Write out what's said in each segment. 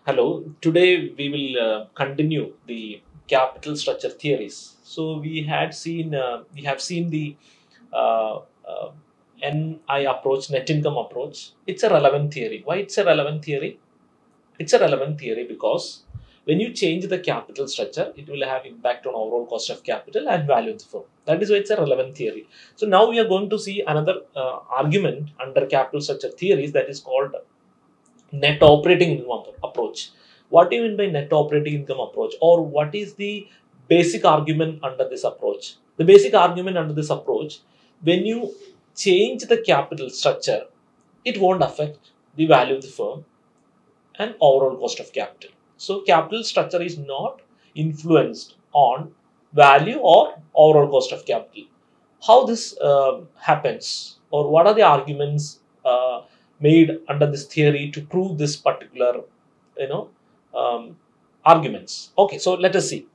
Hello, today we will continue the capital structure theories. So we have seen the uh, uh, NI approach, net income approach. It's a relevant theory. Why it's a relevant theory? It's a relevant theory because when you change the capital structure, it will have impact on overall cost of capital and value of the firm. That is why it's a relevant theory. So now we are going to see another argument under capital structure theories, that is called net operating income approach. What do you mean by net operating income approach, or what is the basic argument under this approach? The basic argument under this approach, when you change the capital structure, it won't affect the value of the firm and overall cost of capital. So capital structure is not influenced on value or overall cost of capital. How this happens, or what are the arguments made under this theory to prove this particular, you know, arguments? Okay, so let us see.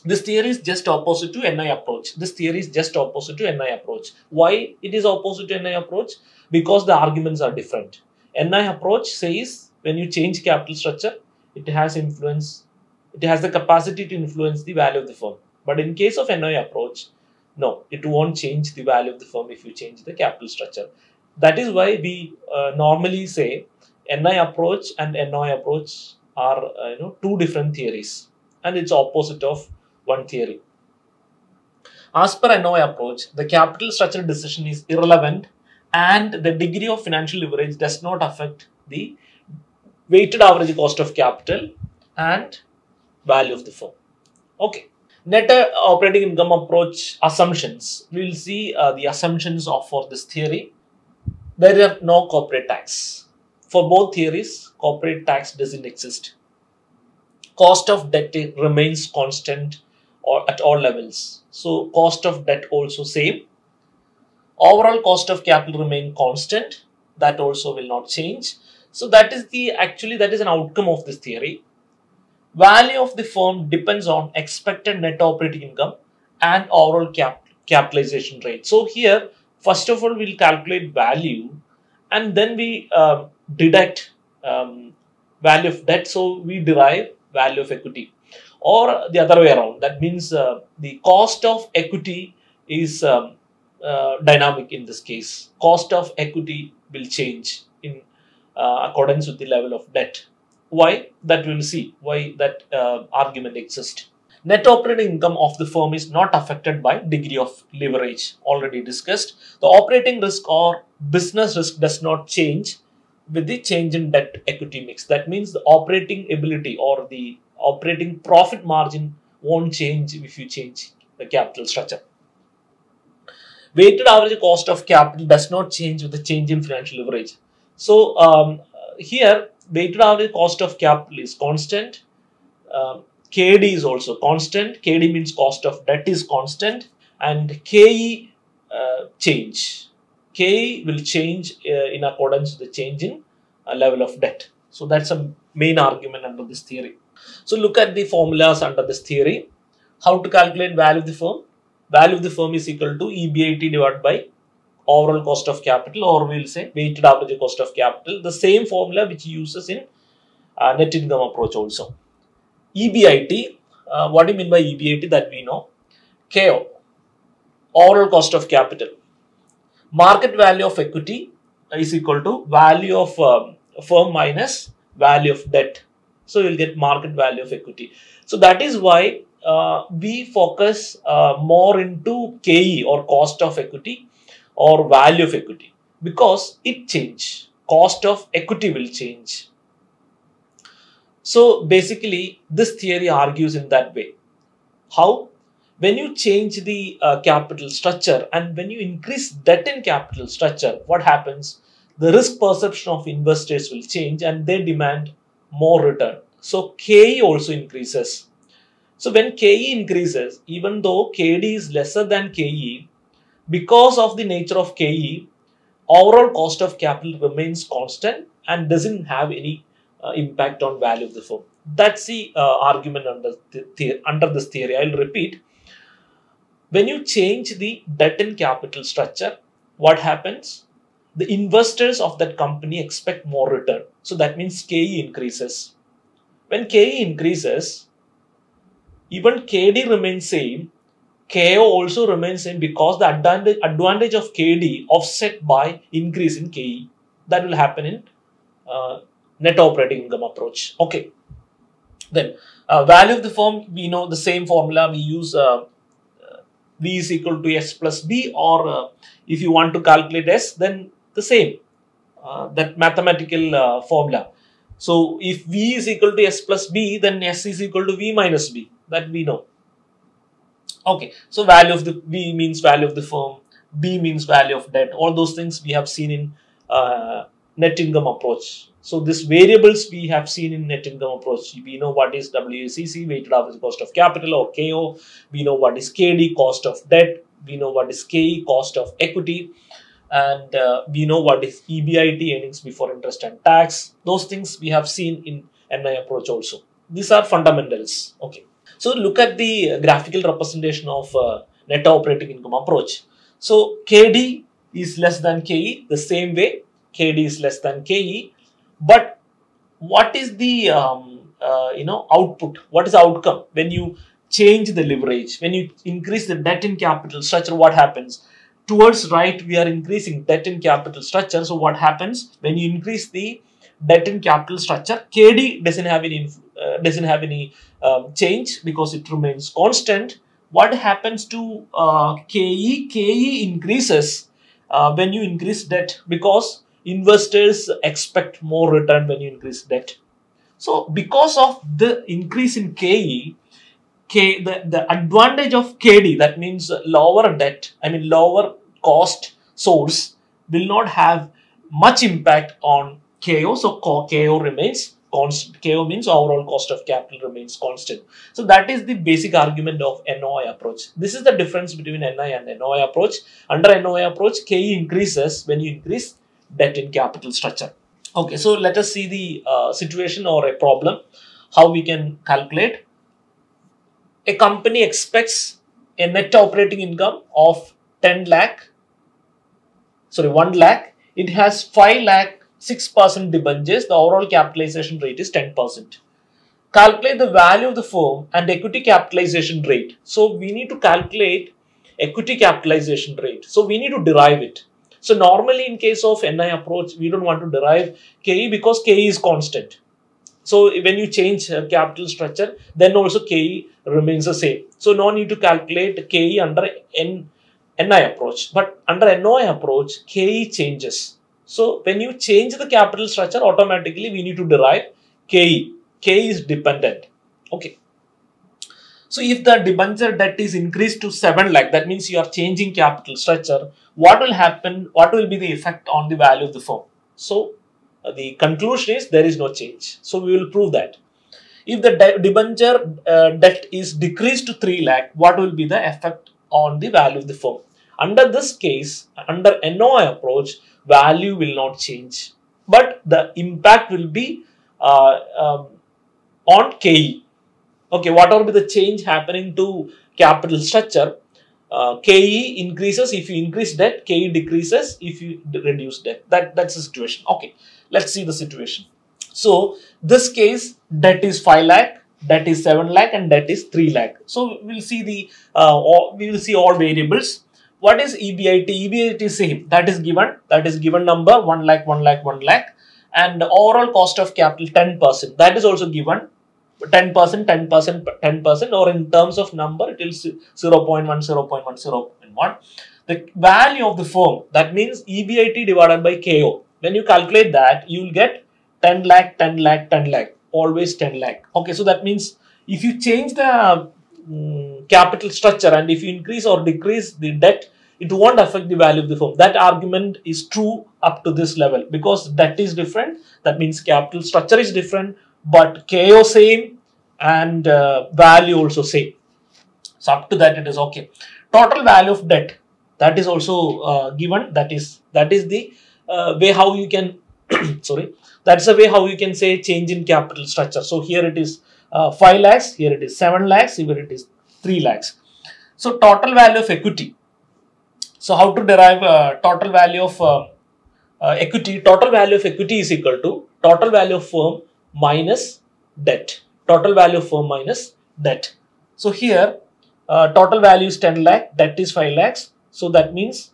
This theory is just opposite to NI approach. This theory is just opposite to NI approach. Why it is opposite to NI approach? Because the arguments are different. NI approach says when you change capital structure, it has influence, it has the capacity to influence the value of the firm. But in case of NI approach, no, it won't change the value of the firm if you change the capital structure. That is why we normally say NI approach and NOI approach are two different theories, and it's opposite of one theory. As per NOI approach, the capital structure decision is irrelevant and the degree of financial leverage does not affect the weighted average cost of capital and value of the firm. Okay. Net operating income approach assumptions. We will see the assumptions for this theory. There are no corporate tax. For both theories, corporate tax doesn't exist. Cost of debt remains constant or at all levels. So cost of debt also same. Overall cost of capital remain constant. That also will not change. So that is that is an outcome of this theory. Value of the firm depends on expected net operating income and overall capitalization rate. So here, first of all, we'll calculate value and then we deduct value of debt. So we derive value of equity, or the other way around. That means the cost of equity is dynamic in this case. Cost of equity will change in accordance with the level of debt. Why? That we will see why that argument exists. Net operating income of the firm is not affected by degree of leverage, already discussed. The operating risk or business risk does not change with the change in debt equity mix. That means the operating ability or the operating profit margin won't change if you change the capital structure. Weighted average cost of capital does not change with the change in financial leverage. So here, weighted average cost of capital is constant. KD is also constant. KD means cost of debt is constant, and KE change. KE will change in accordance with the change in level of debt. So that's a main argument under this theory. So look at the formulas under this theory. How to calculate value of the firm? Value of the firm is equal to EBIT divided by overall cost of capital, or we will say weighted average cost of capital. The same formula which uses in net income approach also. EBIT, what do you mean by EBIT? That we know. KO, overall cost of capital. Market value of equity is equal to value of firm minus value of debt. So you will get market value of equity. So that is why we focus more into KE, or cost of equity, or value of equity, because it change. Cost of equity will change. So basically, this theory argues in that way. How? When you change the capital structure and when you increase debt in capital structure, what happens? The risk perception of investors will change and they demand more return. So KE also increases. So when KE increases, even though KD is lesser than KE, because of the nature of KE, overall cost of capital remains constant and doesn't have any impact on value of the firm. That's the argument under this theory. I'll repeat. When you change the debt and capital structure, what happens? The investors of that company expect more return. So that means KE increases. When KE increases, even KD remains same, KO also remains same because the advantage of KD offset by increase in KE. That will happen in net operating income approach. Okay. Then value of the firm, we know the same formula. We use V is equal to S plus B, or if you want to calculate S, then the same, that mathematical formula. So if V is equal to S plus B, then S is equal to V minus B. That we know. Okay, so value of the V means value of the firm, B means value of debt. All those things we have seen in net income approach. So these variables we have seen in net income approach. We know what is WACC, weighted average cost of capital, or KO. We know what is KD, cost of debt. We know what is KE, cost of equity. And we know what is EBIT, earnings before interest and tax. Those things we have seen in NI approach also. These are fundamentals. Okay. So look at the graphical representation of net operating income approach. So KD is less than KE, the same way KD is less than KE. But what is the output? What is the outcome when you change the leverage? When you increase the debt in capital structure, what happens? Towards right, we are increasing debt in capital structure. So what happens when you increase the debt in capital structure? KD doesn't have any change because it remains constant. What happens to KE? KE increases when you increase debt because investors expect more return when you increase debt. So because of the increase in KE, the advantage of KD, that means lower debt, lower cost source, will not have much impact on KO. So KO remains constant. KO means overall cost of capital remains constant. So that is the basic argument of NOI approach. This is the difference between NI and NOI approach. Under NOI approach, KE increases when you increase debt in capital structure. Okay, so let us see the situation or a problem, how we can calculate. A company expects a net operating income of 1 lakh. It has 5 lakh 6% debentures. The overall capitalization rate is 10%. Calculate the value of the firm and equity capitalization rate. So we need to calculate equity capitalization rate. So we need to derive it. So normally in case of NI approach, we don't want to derive KE because KE is constant. So when you change capital structure, then also KE remains the same. So no need to calculate KE under NI approach. But under NOI approach, KE changes. So when you change the capital structure, automatically we need to derive KE. KE is dependent. Okay. So if the debenture debt is increased to 7 lakh, that means you are changing capital structure. What will happen? What will be the effect on the value of the firm? So the conclusion is there is no change. So we will prove that. If the debenture debt is decreased to 3 lakh, what will be the effect on the value of the firm? Under this case, under NOI approach, value will not change, but the impact will be on KE. Okay, whatever be the change happening to capital structure, KE increases if you increase debt, KE decreases if you reduce debt. That's the situation. Okay, let's see the situation. So this case, debt is 5 lakh, debt is 7 lakh, and debt is 3 lakh. So we'll see the we will see all variables. What is EBIT? EBIT is same. That is given number 1 lakh, 1 lakh, 1 lakh, and overall cost of capital 10%. That is also given. 10%, 10%, 10%, or in terms of number, it is 0.1, 0.1, 0.1. The value of the firm, that means EBIT divided by KO. When you calculate that, you will get 10 lakh, 10 lakh, 10 lakh, always 10 lakh. Okay, so that means if you change the capital structure and if you increase or decrease the debt, it won't affect the value of the firm. That argument is true up to this level because debt is different. That means capital structure is different. But KO same and value also same. So up to that it is okay. Total value of debt, that is also given. That is the way how you can sorry. That's the way how you can say change in capital structure. So here it is 5 lakhs. Here it is 7 lakhs. Here it is 3 lakhs. So total value of equity. So how to derive total value of equity? Total value of equity is equal to total value of firm minus debt. Total value of firm minus debt. So here total value is 10 lakh, debt is 5 lakhs. So that means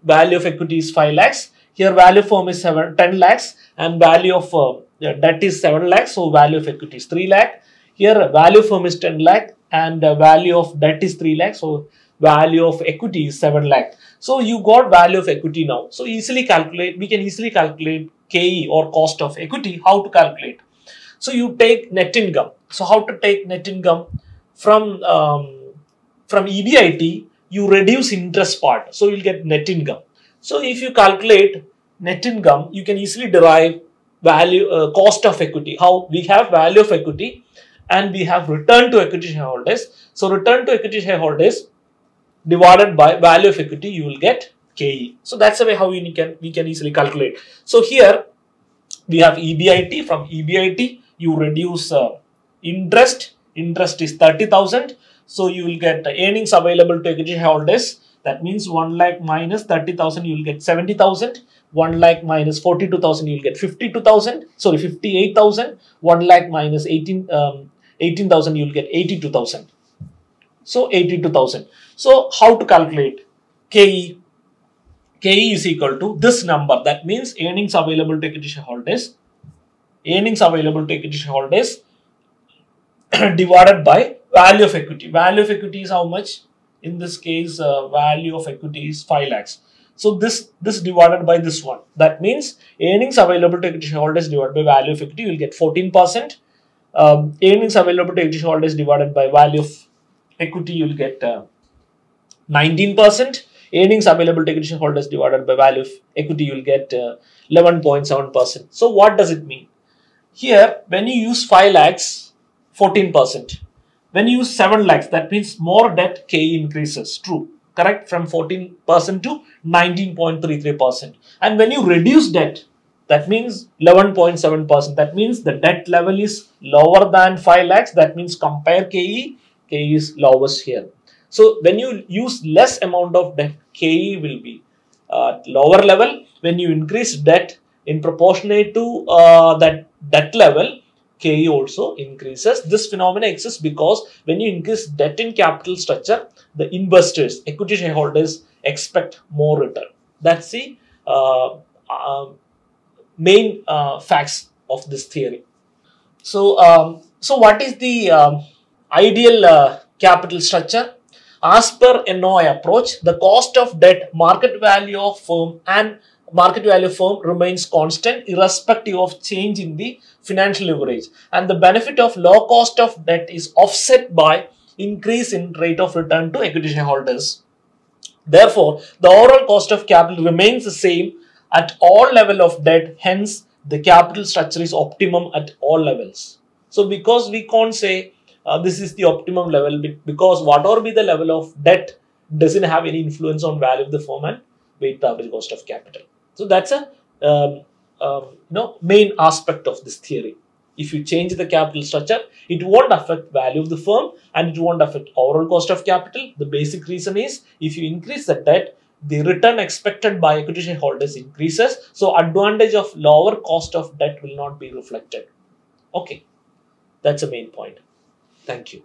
value of equity is 5 lakhs. Here value of firm is 10 lakhs and value of debt is 7 lakhs. So value of equity is 3 lakh. Here value of firm is 10 lakh and value of debt is 3 lakh. So value of equity is 7 lakh. So you got value of equity now. So we can easily calculate KE or cost of equity. How to calculate? So you take net income. So how to take net income? From EBIT, you reduce interest part. So you'll get net income. So if you calculate net income, you can easily derive value cost of equity. How? We have value of equity and we have return to equity shareholders. So return to equity shareholders divided by value of equity, you will get KE. So that's the way how we can easily calculate. So here we have EBIT. From EBIT, you reduce interest. Interest is 30,000. So you will get earnings available to equity shareholders. That means 1 lakh minus 30,000, you will get 70,000. 1 lakh minus 42,000, you will get 52,000. Sorry, 58,000. 1 lakh minus 18,000, you will get 82,000. So 82,000. So how to calculate KE? KE is equal to this number. That means earnings available to equity shareholders. Earnings available to equity shareholders divided by value of equity. Value of equity is how much? In this case, value of equity is 5 lakhs. So this divided by this one. That means earnings available to equity shareholders divided by value of equity, you will get 14%. Earnings available to equity shareholders divided by value of equity, you will get 19%. Earnings available to equity shareholders divided by value of equity, you will get 11.7%. So what does it mean? Here, when you use 5 lakhs, 14%. When you use 7 lakhs, that means more debt KE increases. True. Correct? From 14% to 19.33%. And when you reduce debt, that means 11.7%. That means the debt level is lower than 5 lakhs. That means compare KE, KE is lowest here. So when you use less amount of debt, KE will be lower level. When you increase debt in proportionate to that debt level, KE also increases. This phenomenon exists because when you increase debt in capital structure, the investors, equity shareholders expect more return. That's the main facts of this theory. So, so what is the ideal capital structure? As per NOI approach, the cost of debt, market value of firm and market value of firm remains constant irrespective of change in the financial leverage, and the benefit of low cost of debt is offset by increase in rate of return to equity shareholders. Therefore, the overall cost of capital remains the same at all level of debt. Hence, the capital structure is optimum at all levels. So, because we can't say this is the optimum level, because whatever be the level of debt doesn't have any influence on value of the firm and weighted average cost of capital. So that's a main aspect of this theory. If you change the capital structure, it won't affect value of the firm and it won't affect overall cost of capital. The basic reason is if you increase the debt, the return expected by equity shareholders increases. So advantage of lower cost of debt will not be reflected. Okay, that's a main point. Thank you.